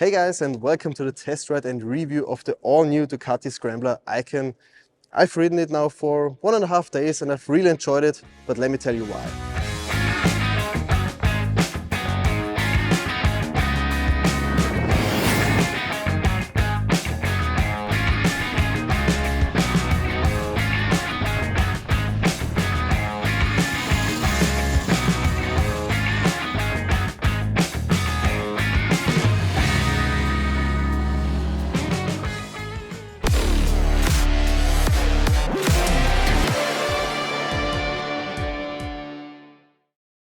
Hey guys, and welcome to the test ride and review of the all-new Ducati Scrambler Icon. I've ridden it now for 1.5 days and I've really enjoyed it, but let me tell you why.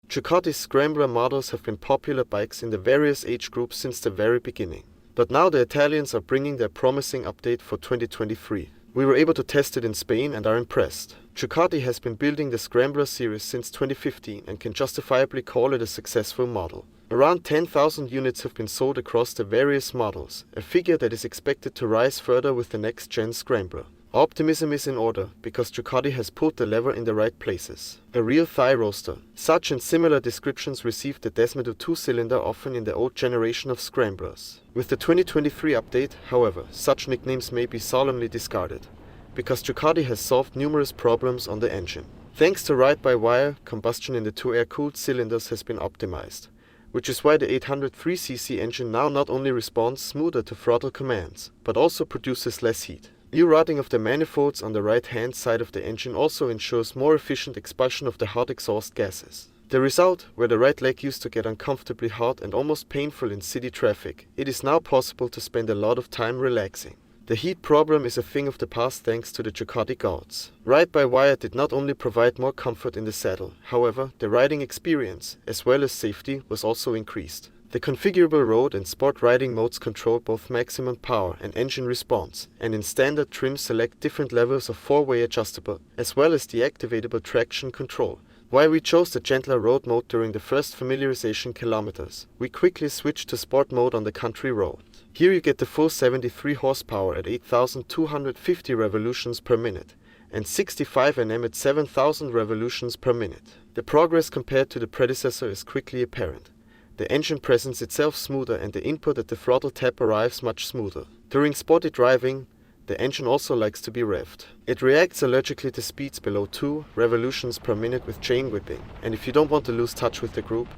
Ducati Scrambler models have been popular bikes in the various age groups since the very beginning. But now the Italians are bringing their promising update for 2023. We were able to test it in Spain and are impressed. Ducati has been building the Scrambler series since 2015 and can justifiably call it a successful model. Around 10,000 units have been sold across the various models, a figure that is expected to rise further with the next-gen Scrambler. Optimism is in order, because Ducati has pulled the lever in the right places. A real thigh roaster. Such and similar descriptions received the Desmedo 2-cylinder often in the old generation of Scramblers. With the 2023 update, however, such nicknames may be solemnly discarded, because Ducati has solved numerous problems on the engine. Thanks to ride-by-wire, combustion in the two air-cooled cylinders has been optimized, which is why the 803cc engine now not only responds smoother to throttle commands, but also produces less heat. New routing of the manifolds on the right-hand side of the engine also ensures more efficient expulsion of the hot exhaust gases. The result, where the right leg used to get uncomfortably hot and almost painful in city traffic, it is now possible to spend a lot of time relaxing. The heat problem is a thing of the past thanks to the Ducati gods. Ride-by-wire did not only provide more comfort in the saddle, however, the riding experience, as well as safety, was also increased. The configurable road and sport riding modes control both maximum power and engine response, and in standard trim select different levels of four-way adjustable, as well as deactivatable traction control. While we chose the gentler road mode during the first familiarization kilometers, we quickly switched to sport mode on the country road. Here you get the full 73 horsepower at 8,250 revolutions per minute, and 65 Nm at 7,000 revolutions per minute. The progress compared to the predecessor is quickly apparent. The engine presents itself smoother and the input at the throttle tap arrives much smoother. During sporty driving, the engine also likes to be revved. It reacts allergically to speeds below 2 revolutions per minute with chain whipping, and if you don't want to lose touch with the group,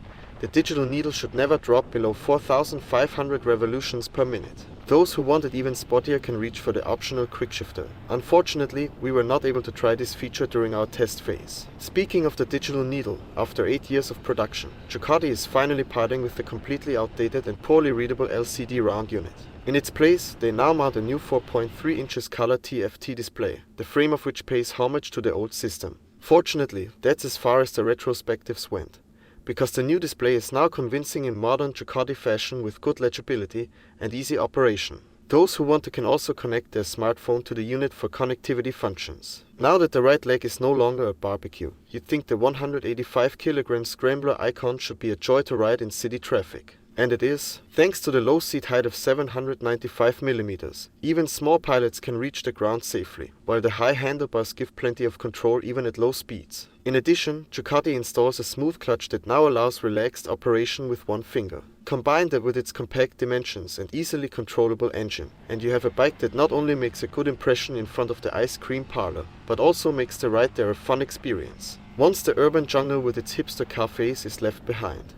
the digital needle should never drop below 4,500 revolutions per minute. Those who want it even sportier can reach for the optional quickshifter. Unfortunately, we were not able to try this feature during our test phase. Speaking of the digital needle, after 8 years of production, Ducati is finally parting with the completely outdated and poorly readable LCD round unit. In its place, they now mount a new 4.3 inches color TFT display, the frame of which pays homage to the old system. Fortunately, that's as far as the retrospectives went, because the new display is now convincing in modern Ducati fashion with good legibility and easy operation. Those who want to can also connect their smartphone to the unit for connectivity functions. Now that the right leg is no longer a barbecue, you'd think the 185 kg Scrambler Icon should be a joy to ride in city traffic. And it is. Thanks to the low seat height of 795 mm, even small pilots can reach the ground safely, while the high handlebars give plenty of control even at low speeds. In addition, Ducati installs a smooth clutch that now allows relaxed operation with one finger. Combine that with its compact dimensions and easily controllable engine, and you have a bike that not only makes a good impression in front of the ice cream parlor, but also makes the ride there a fun experience. Once the urban jungle with its hipster cafes is left behind,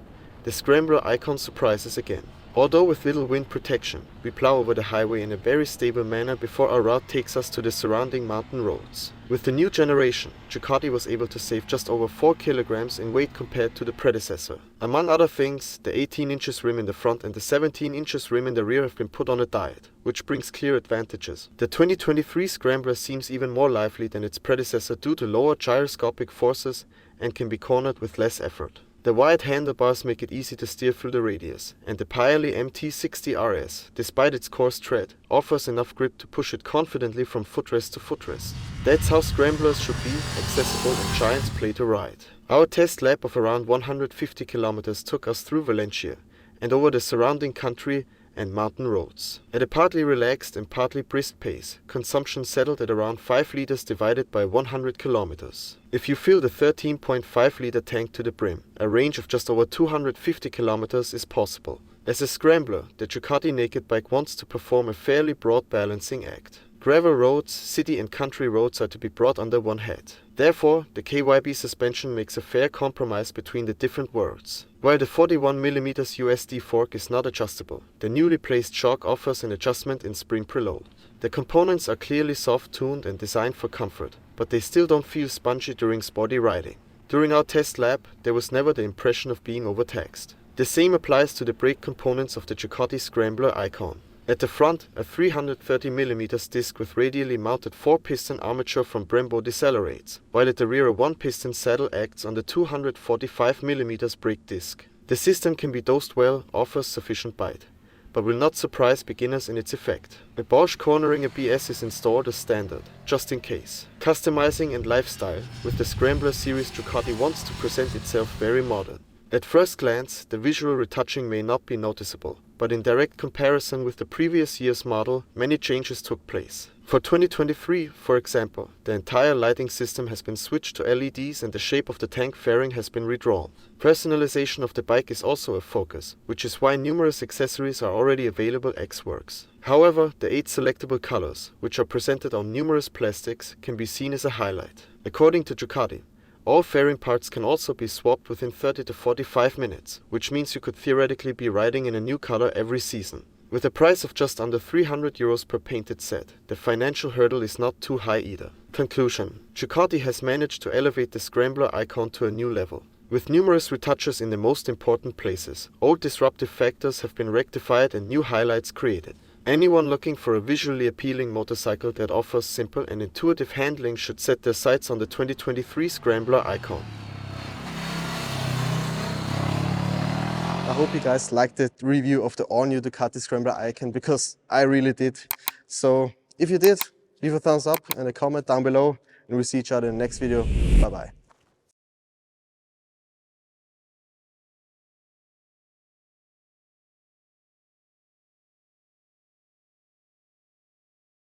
the Scrambler Icon surprises again. Although with little wind protection, we plow over the highway in a very stable manner before our route takes us to the surrounding mountain roads. With the new generation, Ducati was able to save just over 4 kg in weight compared to the predecessor. Among other things, the 18 inches rim in the front and the 17 inches rim in the rear have been put on a diet, which brings clear advantages. The 2023 Scrambler seems even more lively than its predecessor due to lower gyroscopic forces and can be cornered with less effort. The wide handlebars make it easy to steer through the radius, and the Pirelli MT60 RS, despite its coarse tread, offers enough grip to push it confidently from footrest to footrest. That's how Scramblers should be, accessible and giants play to ride. Our test lap of around 150 km took us through Valencia and over the surrounding country and mountain roads. At a partly relaxed and partly brisk pace, consumption settled at around 5 liters divided by 100 kilometers. If you fill the 13.5 liter tank to the brim, a range of just over 250 kilometers is possible. As a scrambler, the Ducati naked bike wants to perform a fairly broad balancing act. Gravel roads, city and country roads are to be brought under one head. Therefore, the KYB suspension makes a fair compromise between the different worlds. While the 41mm USD fork is not adjustable, the newly placed shock offers an adjustment in spring preload. The components are clearly soft-tuned and designed for comfort, but they still don't feel spongy during sporty riding. During our test lap, there was never the impression of being overtaxed. The same applies to the brake components of the Ducati Scrambler Icon. At the front, a 330mm disc with radially mounted 4-piston armature from Brembo decelerates, while at the rear a 1-piston saddle acts on the 245mm brake disc. The system can be dosed well, offers sufficient bite, but will not surprise beginners in its effect. A Bosch cornering ABS is installed as standard, just in case. Customizing and lifestyle, with the Scrambler series Ducati wants to present itself very modern. At first glance, the visual retouching may not be noticeable, but in direct comparison with the previous year's model, many changes took place. For 2023, for example, the entire lighting system has been switched to LEDs and the shape of the tank fairing has been redrawn. Personalization of the bike is also a focus, which is why numerous accessories are already available ex-works. However, the 8 selectable colors, which are presented on numerous plastics, can be seen as a highlight. According to Ducati, all fairing parts can also be swapped within 30 to 45 minutes, which means you could theoretically be riding in a new color every season. With a price of just under €300 per painted set, the financial hurdle is not too high either. Conclusion: Ducati has managed to elevate the Scrambler Icon to a new level. With numerous retouches in the most important places, old disruptive factors have been rectified and new highlights created. Anyone looking for a visually appealing motorcycle that offers simple and intuitive handling should set their sights on the 2023 Scrambler Icon. I hope you guys liked the review of the all-new Ducati Scrambler Icon, because I really did. So if you did, leave a thumbs up and a comment down below, and we'll see each other in the next video. Bye bye.